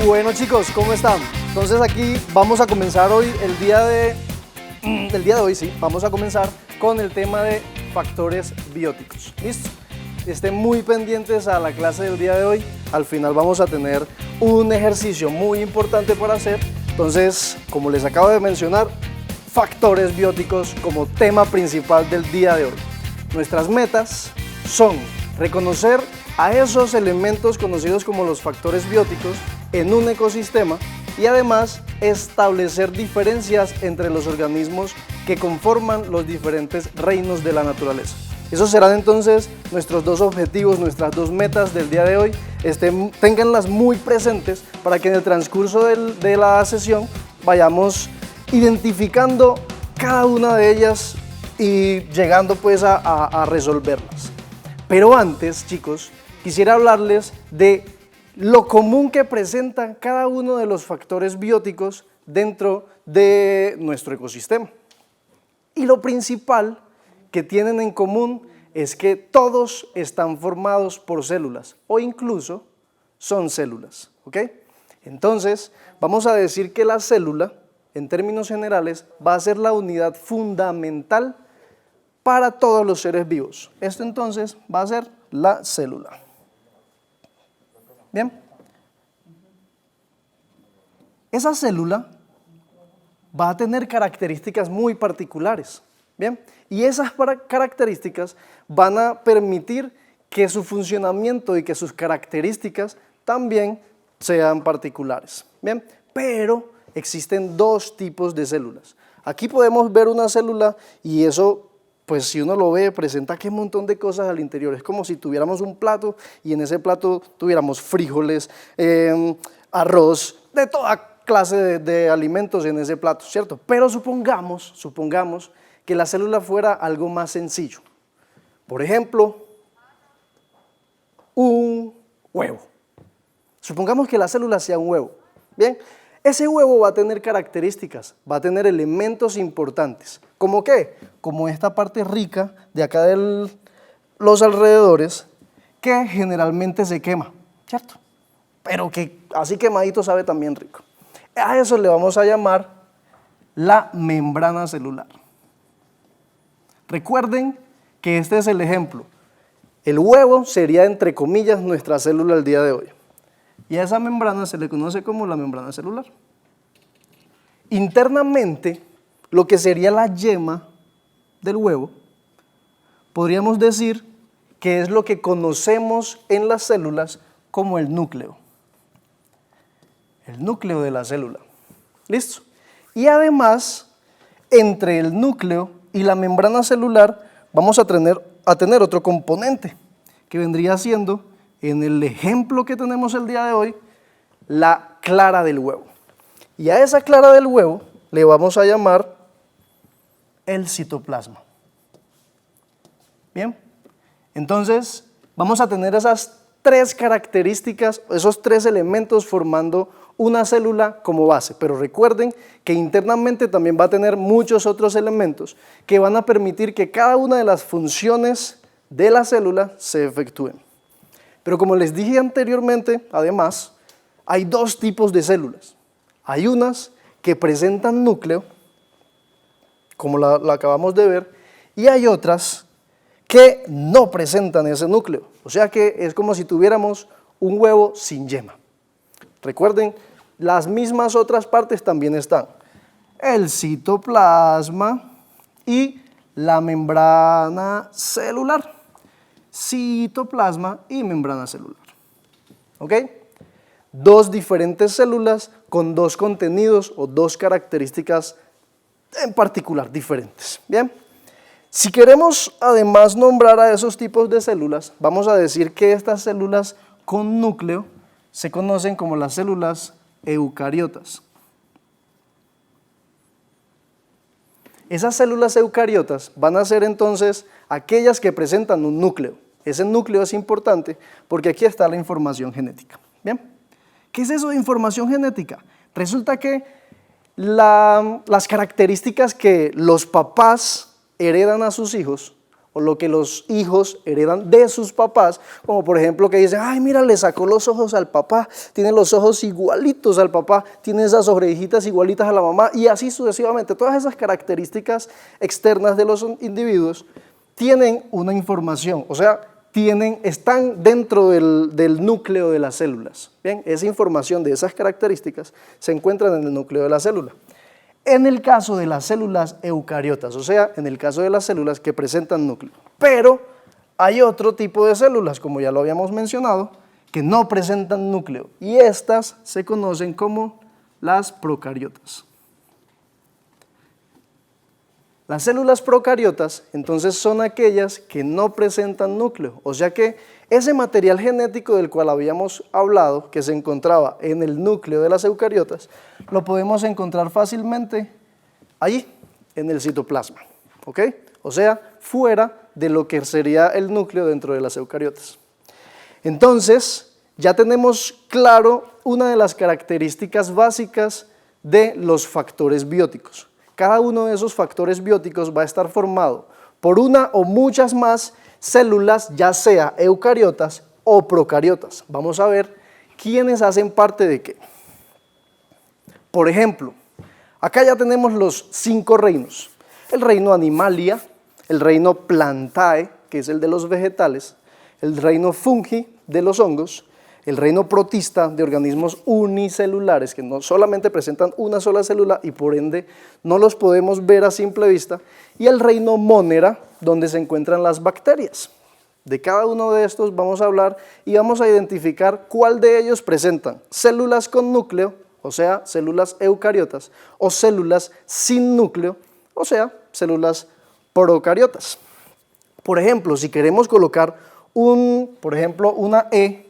Bueno chicos, ¿cómo están? Entonces aquí vamos a comenzar hoy, el día de hoy, sí, vamos a comenzar con el tema de factores bióticos. ¿Listo? Estén muy pendientes a la clase del día de hoy. Al final vamos a tener un ejercicio muy importante para hacer. Entonces, como les acabo de mencionar, factores bióticos como tema principal del día de hoy. Nuestras metas son reconocer a esos elementos conocidos como los factores bióticos en un ecosistema y además establecer diferencias entre los organismos que conforman los diferentes reinos de la naturaleza. Esos serán entonces nuestros dos objetivos, nuestras dos metas del día de hoy. Ténganlas muy presentes para que en el transcurso de la sesión vayamos identificando cada una de ellas y llegando pues a resolverlas. Pero antes, chicos, quisiera hablarles de lo común que presentan cada uno de los factores bióticos dentro de nuestro ecosistema. Y lo principal que tienen en común es que todos están formados por células o incluso son células, ¿ok? Entonces, vamos a decir que la célula, en términos generales, va a ser la unidad fundamental para todos los seres vivos. Esto entonces va a ser la célula. Bien. Esa célula va a tener características muy particulares. Bien. Y esas características van a permitir que su funcionamiento y que sus características también sean particulares. Bien. Pero existen dos tipos de células. Aquí podemos ver una célula y eso, pues si uno lo ve, presenta que un montón de cosas al interior. Es como si tuviéramos un plato y en ese plato tuviéramos frijoles, arroz, de toda clase de alimentos en ese plato, ¿cierto? Pero supongamos que la célula fuera algo más sencillo. Por ejemplo, un huevo. Supongamos que la célula sea un huevo. Bien, ese huevo va a tener características, va a tener elementos importantes. ¿Cómo qué? Como esta parte rica de acá de los alrededores que generalmente se quema, ¿cierto? Pero que así quemadito sabe también rico. A eso le vamos a llamar la membrana celular. Recuerden que este es el ejemplo. El huevo sería, entre comillas, nuestra célula el día de hoy. Y a esa membrana se le conoce como la membrana celular. Internamente, lo que sería la yema del huevo, podríamos decir que es lo que conocemos en las células como el núcleo. El núcleo de la célula. ¿Listo? Y además, entre el núcleo y la membrana celular vamos a tener otro componente que vendría siendo, en el ejemplo que tenemos el día de hoy, la clara del huevo. Y a esa clara del huevo le vamos a llamar el citoplasma. Bien, entonces vamos a tener esas tres características, esos tres elementos formando una célula como base, pero recuerden que internamente también va a tener muchos otros elementos que van a permitir que cada una de las funciones de la célula se efectúen. Pero como les dije anteriormente, además, hay dos tipos de células. Hay unas que presentan núcleo, como la acabamos de ver, y hay otras que no presentan ese núcleo. O sea que es como si tuviéramos un huevo sin yema. Recuerden, las mismas otras partes también están. El citoplasma y la membrana celular. Citoplasma y membrana celular. ¿Ok? Dos diferentes células con dos contenidos o dos características en particular diferentes. Bien. Si queremos además nombrar a esos tipos de células, vamos a decir que estas células con núcleo se conocen como las células eucariotas. Esas células eucariotas van a ser entonces aquellas que presentan un núcleo. Ese núcleo es importante porque aquí está la información genética. Bien, ¿qué es eso de información genética? Resulta que las características que los papás heredan a sus hijos o lo que los hijos heredan de sus papás, como por ejemplo que dicen, ay mira, le sacó los ojos al papá, tiene los ojos igualitos al papá, tiene esas orejitas igualitas a la mamá, y así sucesivamente. Todas esas características externas de los individuos tienen una información, o sea, están dentro del núcleo de las células. Bien, esa información de esas características se encuentran en el núcleo de la célula. En el caso de las células eucariotas, o sea, en el caso de las células que presentan núcleo. Pero hay otro tipo de células, como ya lo habíamos mencionado, que no presentan núcleo, y estas se conocen como las procariotas. Las células procariotas, entonces, son aquellas que no presentan núcleo, o sea que ese material genético del cual habíamos hablado, que se encontraba en el núcleo de las eucariotas, lo podemos encontrar fácilmente allí, en el citoplasma, ¿ok? O sea, fuera de lo que sería el núcleo dentro de las eucariotas. Entonces, ya tenemos claro una de las características básicas de los factores bióticos. Cada uno de esos factores bióticos va a estar formado por una o muchas más células, ya sea eucariotas o procariotas. Vamos a ver quiénes hacen parte de qué. Por ejemplo, acá ya tenemos los 5 reinos. El reino Animalia, el reino Plantae, que es el de los vegetales, el reino Fungi, de los hongos, el reino Protista, de organismos unicelulares, que no solamente presentan una sola célula y por ende no los podemos ver a simple vista, y el reino Monera, donde se encuentran las bacterias. De cada uno de estos vamos a hablar y vamos a identificar cuál de ellos presentan células con núcleo, o sea, células eucariotas, o células sin núcleo, o sea, células procariotas. Por ejemplo, si queremos colocar una E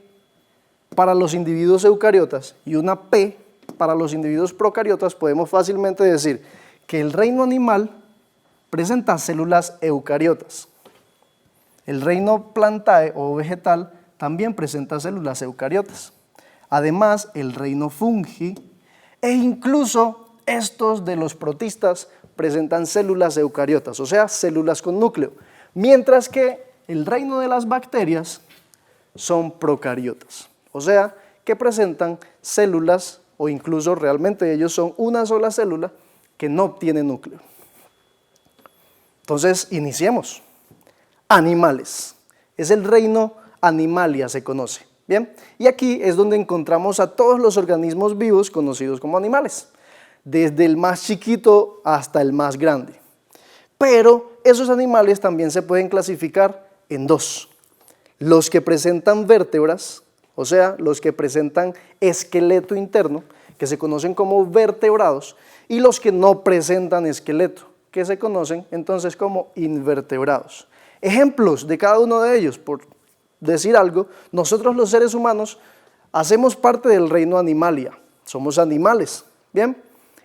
para los individuos eucariotas y una P para los individuos procariotas, podemos fácilmente decir que el reino animal presenta células eucariotas. El reino Plantae o vegetal también presenta células eucariotas. Además, el reino Fungi e incluso estos de los protistas presentan células eucariotas, o sea, células con núcleo, mientras que el reino de las bacterias son procariotas, o sea, que presentan células o incluso realmente ellos son una sola célula que no tiene núcleo. Entonces, iniciemos. Animales. Es el reino Animalia, se conoce. Bien, y aquí es donde encontramos a todos los organismos vivos conocidos como animales, desde el más chiquito hasta el más grande. Pero esos animales también se pueden clasificar en dos: los que presentan vértebras, o sea, los que presentan esqueleto interno, que se conocen como vertebrados, y los que no presentan esqueleto, que se conocen entonces como invertebrados. Ejemplos de cada uno de ellos, por decir algo, nosotros los seres humanos hacemos parte del reino Animalia, somos animales, ¿bien?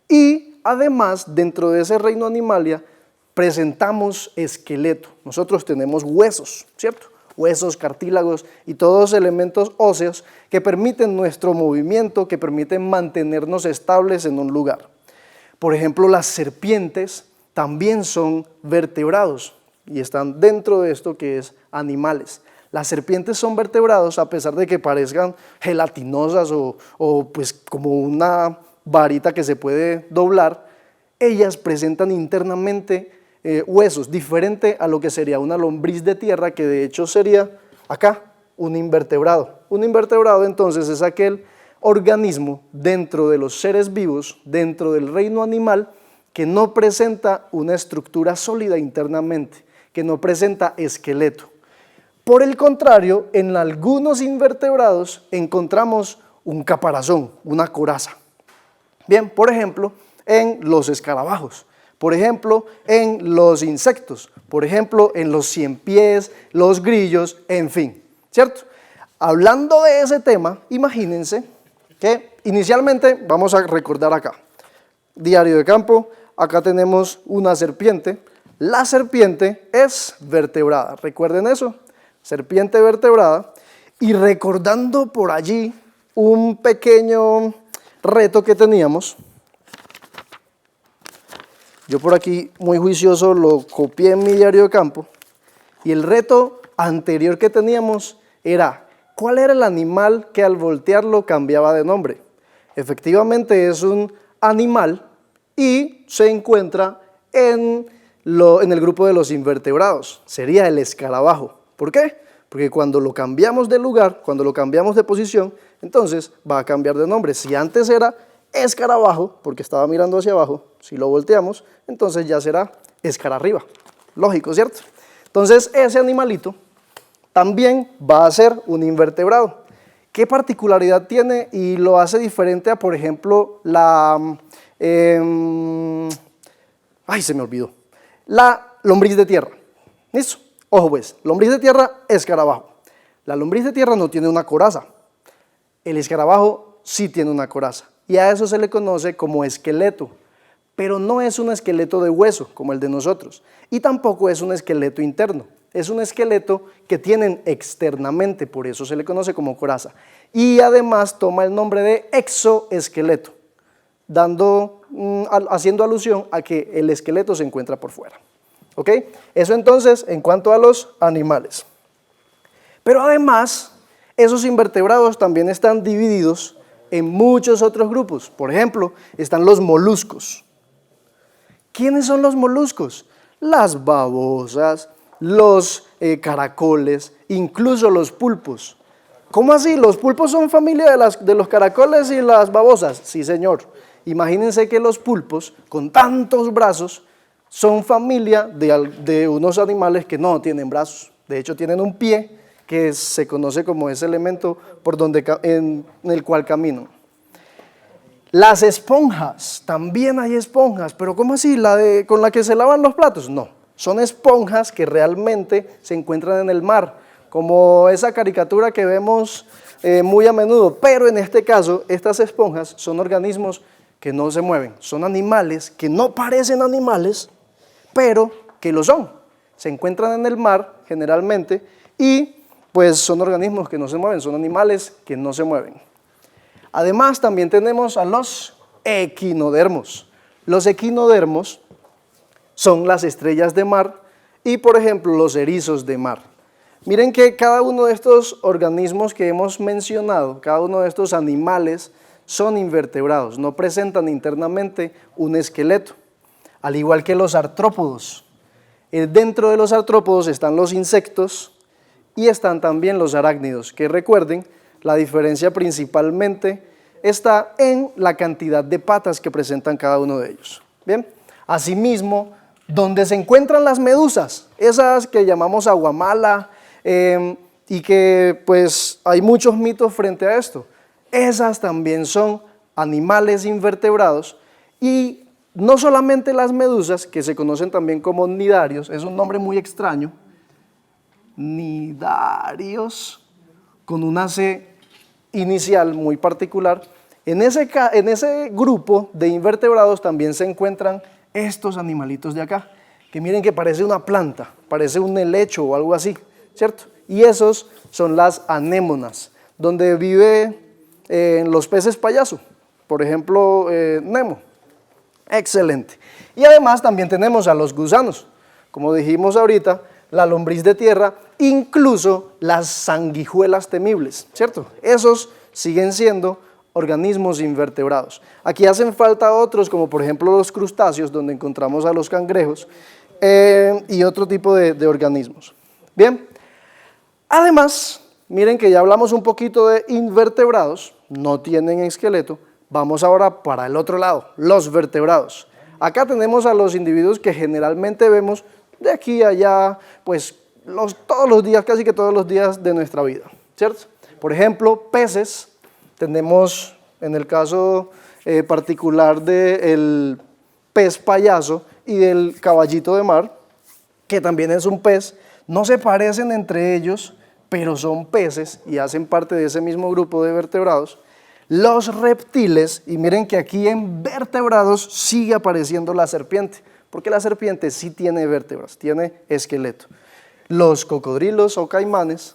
Y además, dentro de ese reino Animalia, presentamos esqueleto. Nosotros tenemos huesos, ¿cierto? Huesos, cartílagos y todos elementos óseos que permiten nuestro movimiento, que permiten mantenernos estables en un lugar. Por ejemplo, las serpientes también son vertebrados y están dentro de esto que es animales. Las serpientes son vertebrados a pesar de que parezcan gelatinosas o pues como una varita que se puede doblar. Ellas presentan internamente huesos, diferente a lo que sería una lombriz de tierra, que de hecho sería acá un invertebrado. Un invertebrado entonces es aquel organismo dentro de los seres vivos, dentro del reino animal, que no presenta una estructura sólida internamente, que no presenta esqueleto. Por el contrario, en algunos invertebrados encontramos un caparazón, una coraza. Bien, por ejemplo, en los escarabajos, por ejemplo, en los insectos, por ejemplo, en los ciempiés, los grillos, en fin, ¿cierto? Hablando de ese tema, imagínense que inicialmente vamos a recordar acá, diario de campo, acá tenemos una serpiente. La serpiente es vertebrada, recuerden eso, serpiente vertebrada, y recordando por allí un pequeño reto que teníamos, yo por aquí muy juicioso lo copié en mi diario de campo Y el reto anterior que teníamos era, ¿cuál era el animal que al voltearlo cambiaba de nombre? Efectivamente es un animal y se encuentra en el grupo de los invertebrados. Sería el escarabajo. ¿Por qué? Porque cuando lo cambiamos de lugar, cuando lo cambiamos de posición, entonces va a cambiar de nombre. Si antes era escarabajo, porque estaba mirando hacia abajo, si lo volteamos, entonces ya será escararriba. Lógico, ¿cierto? Entonces ese animalito también va a ser un invertebrado. ¿Qué particularidad tiene y lo hace diferente a, por ejemplo, se me olvidó, la lombriz de tierra? ¿Listo? Ojo pues, lombriz de tierra, escarabajo. La lombriz de tierra no tiene una coraza, el escarabajo sí tiene una coraza y a eso se le conoce como esqueleto, pero no es un esqueleto de hueso como el de nosotros y tampoco es un esqueleto interno, es un esqueleto que tienen externamente, por eso se le conoce como coraza y además toma el nombre de exoesqueleto, haciendo alusión a que el esqueleto se encuentra por fuera. ¿Ok? Eso entonces en cuanto a los animales. Pero además, esos invertebrados también están divididos en muchos otros grupos. Por ejemplo, están los moluscos. ¿Quiénes son los moluscos? Las babosas, los caracoles, incluso los pulpos. ¿Cómo así? ¿Los pulpos son familia de los caracoles y las babosas? Sí, señor. Imagínense que los pulpos, con tantos brazos, son familia de unos animales que no tienen brazos. De hecho, tienen un pie que se conoce como ese elemento en el cual caminan. Las esponjas, también hay esponjas, pero ¿cómo así? ¿Con la que se lavan los platos? No, son esponjas que realmente se encuentran en el mar, como esa caricatura que vemos muy a menudo, pero en este caso, estas esponjas son organismos que no se mueven, son animales que no parecen animales, pero que lo son. Se encuentran en el mar generalmente y pues son organismos que no se mueven, son animales que no se mueven. Además también tenemos a los equinodermos. Los equinodermos son las estrellas de mar y por ejemplo los erizos de mar. Miren que cada uno de estos organismos que hemos mencionado, cada uno de estos animales son invertebrados, no presentan internamente un esqueleto. Al igual que los artrópodos. Dentro de los artrópodos están los insectos y están también los arácnidos, que recuerden, la diferencia principalmente está en la cantidad de patas que presentan cada uno de ellos. Bien, asimismo, donde se encuentran las medusas, esas que llamamos aguamala y que pues hay muchos mitos frente a esto, esas también son animales invertebrados y no solamente las medusas, que se conocen también como nidarios, es un nombre muy extraño, nidarios, con una C inicial muy particular. En ese grupo de invertebrados también se encuentran estos animalitos de acá, que miren que parece una planta, parece un helecho o algo así, ¿cierto? Y esos son las anémonas, donde vive los peces payaso, por ejemplo, Nemo. Excelente. Y además también tenemos a los gusanos, como dijimos ahorita, la lombriz de tierra, incluso las sanguijuelas temibles, ¿cierto? Esos siguen siendo organismos invertebrados. Aquí hacen falta otros, como por ejemplo los crustáceos, donde encontramos a los cangrejos y otro tipo de organismos. Bien, además, miren que ya hablamos un poquito de invertebrados, no tienen esqueleto. Vamos ahora para el otro lado, los vertebrados. Acá tenemos a los individuos que generalmente vemos de aquí a allá, pues todos los días, casi que todos los días de nuestra vida, ¿cierto? Por ejemplo, peces, tenemos en el caso particular del pez payaso y del caballito de mar, que también es un pez, no se parecen entre ellos, pero son peces y hacen parte de ese mismo grupo de vertebrados. Los reptiles, y miren que aquí en vertebrados sigue apareciendo la serpiente, porque la serpiente sí tiene vértebras, tiene esqueleto. Los cocodrilos o caimanes,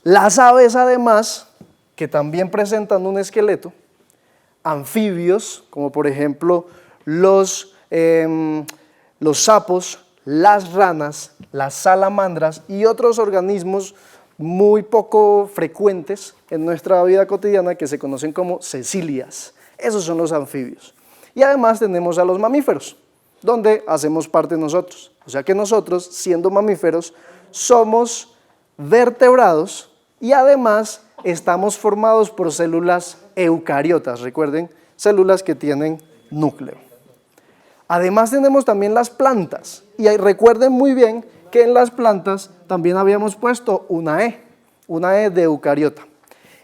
las aves además, que también presentan un esqueleto, anfibios, como por ejemplo los sapos, las ranas, las salamandras y otros organismos muy poco frecuentes en nuestra vida cotidiana que se conocen como cecilias. Esos son los anfibios. Y además tenemos a los mamíferos, donde hacemos parte nosotros. O sea que nosotros, siendo mamíferos, somos vertebrados y además estamos formados por células eucariotas, recuerden, células que tienen núcleo. Además tenemos también las plantas, y recuerden muy bien que en las plantas también habíamos puesto una E de eucariota.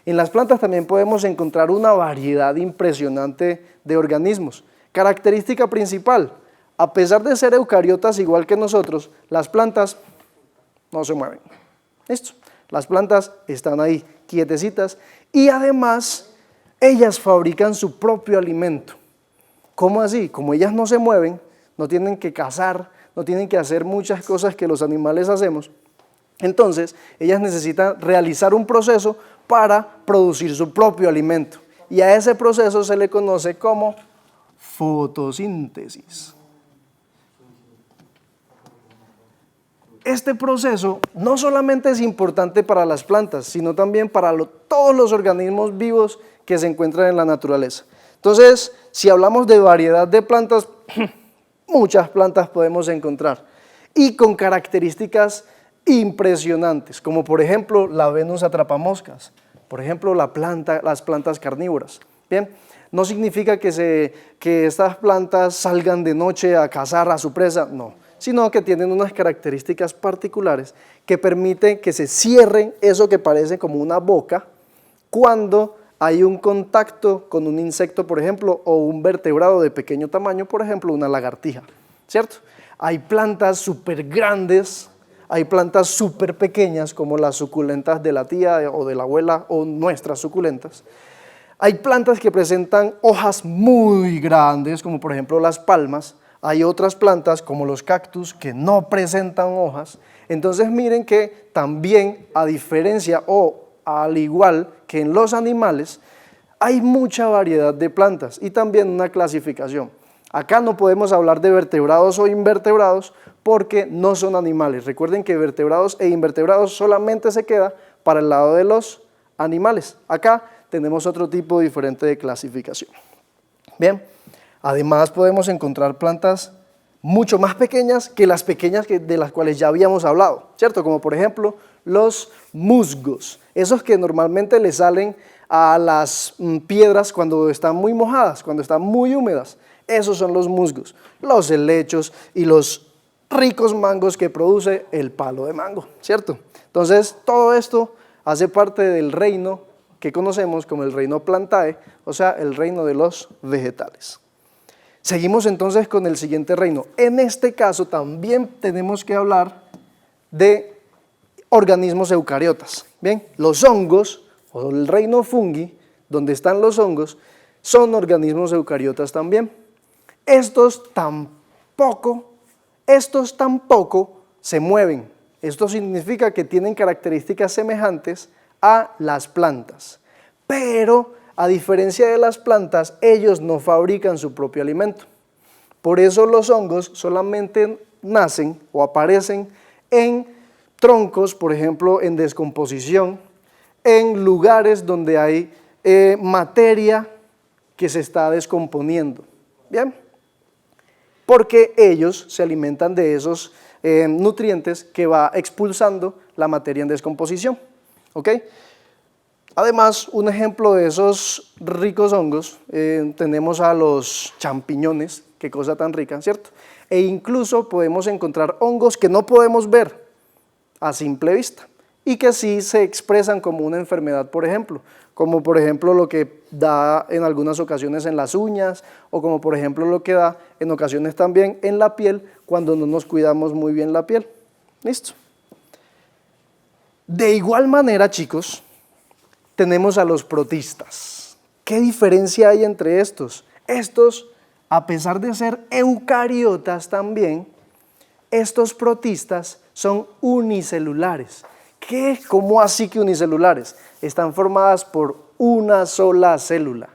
En las plantas también podemos encontrar una variedad impresionante de organismos. Característica principal, a pesar de ser eucariotas igual que nosotros, las plantas no se mueven. ¿Listo? Las plantas están ahí quietecitas y además ellas fabrican su propio alimento. ¿Cómo así? Como ellas no se mueven, no tienen que cazar, no tienen que hacer muchas cosas que los animales hacemos, entonces ellas necesitan realizar un proceso para producir su propio alimento. Y a ese proceso se le conoce como fotosíntesis. Este proceso no solamente es importante para las plantas, sino también para todos los organismos vivos que se encuentran en la naturaleza. Entonces, si hablamos de variedad de plantas, muchas plantas podemos encontrar y con características impresionantes, como por ejemplo la Venus atrapamoscas, por ejemplo las plantas carnívoras. Bien, no significa que estas plantas salgan de noche a cazar a su presa, no, sino que tienen unas características particulares que permiten que se cierren eso que parece como una boca cuando hay un contacto con un insecto, por ejemplo, o un vertebrado de pequeño tamaño, por ejemplo, una lagartija, ¿cierto? Hay plantas súper grandes, hay plantas súper pequeñas como las suculentas de la tía o de la abuela o nuestras suculentas. Hay plantas que presentan hojas muy grandes, como por ejemplo las palmas. Hay otras plantas como los cactus que no presentan hojas. Entonces miren que también a diferencia o al igual que en los animales, hay mucha variedad de plantas y también una clasificación. Acá no podemos hablar de vertebrados o invertebrados porque no son animales. Recuerden que vertebrados e invertebrados solamente se queda para el lado de los animales. Acá tenemos otro tipo diferente de clasificación. Bien, además podemos encontrar plantas mucho más pequeñas que las pequeñas de las cuales ya habíamos hablado, ¿cierto? Como por ejemplo los musgos, esos que normalmente le salen a las piedras cuando están muy mojadas, cuando están muy húmedas. Esos son los musgos, los helechos y los ricos mangos que produce el palo de mango, ¿cierto? Entonces todo esto hace parte del reino que conocemos como el reino Plantae, o sea, el reino de los vegetales. Seguimos entonces con el siguiente reino. En este caso también tenemos que hablar de organismos eucariotas. Bien, los hongos o el reino fungi, donde están los hongos, son organismos eucariotas también. Estos tampoco se mueven. Esto significa que tienen características semejantes a las plantas, pero a diferencia de las plantas, ellos no fabrican su propio alimento. Por eso los hongos solamente nacen o aparecen en troncos, por ejemplo, en descomposición, en lugares donde hay materia que se está descomponiendo. Bien, porque ellos se alimentan de esos nutrientes que va expulsando la materia en descomposición. ¿Ok? Además, un ejemplo de esos ricos hongos, tenemos a los champiñones, qué cosa tan rica, ¿cierto? E incluso podemos encontrar hongos que no podemos ver a simple vista y que sí se expresan como una enfermedad, por ejemplo, como por ejemplo lo que da en algunas ocasiones en las uñas o como por ejemplo lo que da en ocasiones también en la piel cuando no nos cuidamos muy bien la piel. ¿Listo? De igual manera, chicos, tenemos a los protistas. ¿Qué diferencia hay entre estos? Estos, a pesar de ser eucariotas también, estos protistas son unicelulares. ¿Qué? ¿Cómo así que unicelulares? Están formadas por una sola célula.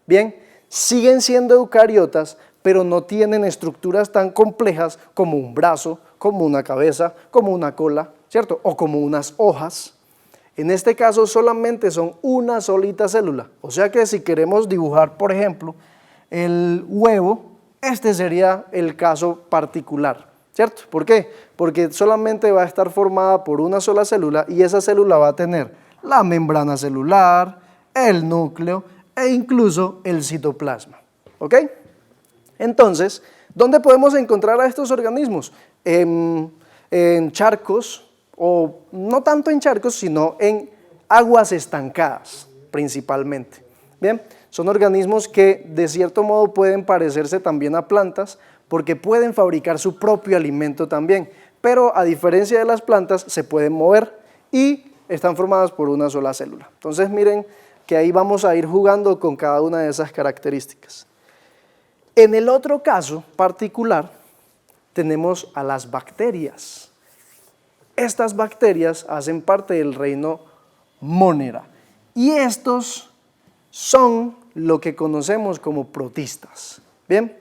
Bien, siguen siendo eucariotas, pero no tienen estructuras tan complejas como un brazo, como una cabeza, como una cola, ¿cierto? O como unas hojas. En este caso solamente son una solita célula, o sea que si queremos dibujar, por ejemplo, el huevo, este sería el caso particular, ¿cierto? ¿Por qué? Porque solamente va a estar formada por una sola célula y esa célula va a tener la membrana celular, el núcleo e incluso el citoplasma, ¿ok? Entonces, ¿dónde podemos encontrar a estos organismos? En charcos, o no tanto en charcos, sino en aguas estancadas, principalmente. Bien, son organismos que de cierto modo pueden parecerse también a plantas, porque pueden fabricar su propio alimento también, pero a diferencia de las plantas se pueden mover y están formadas por una sola célula. Entonces miren que ahí vamos a ir jugando con cada una de esas características. En el otro caso particular tenemos a las bacterias. Estas bacterias hacen parte del reino Monera y estos son lo que conocemos como protistas. Bien,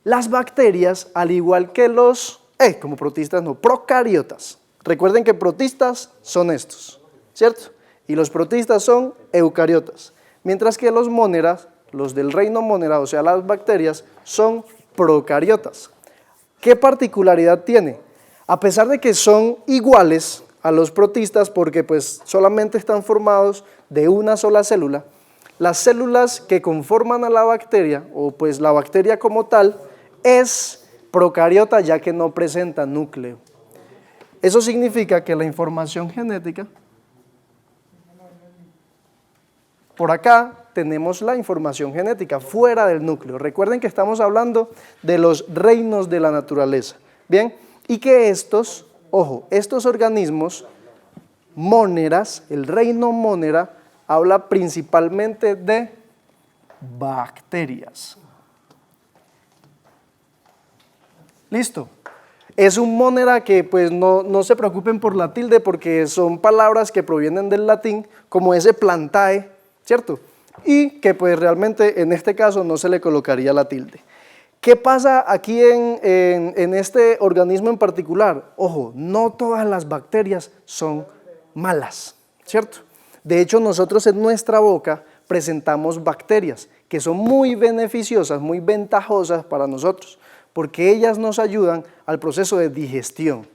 las bacterias, al igual que los, como protistas no, procariotas. Recuerden que protistas son estos, ¿cierto? Y los protistas son eucariotas, mientras que los móneras, los del reino Monera, o sea, las bacterias, son procariotas. ¿Qué particularidad tiene? A pesar de que son iguales a los protistas porque pues solamente están formados de una sola célula, las células que conforman a la bacteria, o pues la bacteria como tal, es procariota ya que no presenta núcleo. Eso significa que la información genética, por acá tenemos la información genética fuera del núcleo. Recuerden que estamos hablando de los reinos de la naturaleza, ¿bien? Y que estos, ojo, estos organismos móneras, el reino Monera, habla principalmente de bacterias. ¿Listo? Es un Monera que pues no se preocupen por la tilde porque son palabras que provienen del latín, como ese plantae, ¿cierto? Y que pues realmente en este caso no se le colocaría la tilde. ¿Qué pasa aquí en este organismo en particular? Ojo, no todas las bacterias son malas, ¿cierto? De hecho, nosotros en nuestra boca presentamos bacterias que son muy beneficiosas, muy ventajosas para nosotros, porque ellas nos ayudan al proceso de digestión.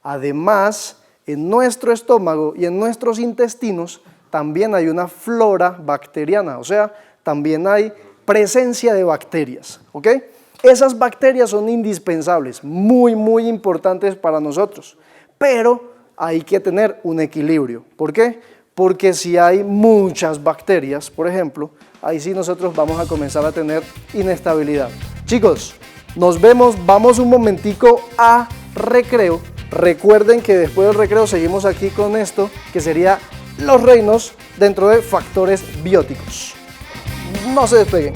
Además, en nuestro estómago y en nuestros intestinos también hay una flora bacteriana, o sea, también hay presencia de bacterias, ¿ok? Esas bacterias son indispensables, muy importantes para nosotros, pero hay que tener un equilibrio. ¿Por qué? Porque si hay muchas bacterias, por ejemplo, ahí sí nosotros vamos a comenzar a tener inestabilidad. Chicos, nos vemos, vamos un momentico a recreo. Recuerden que después del recreo seguimos aquí con esto, que sería los reinos dentro de factores bióticos. No se despeguen.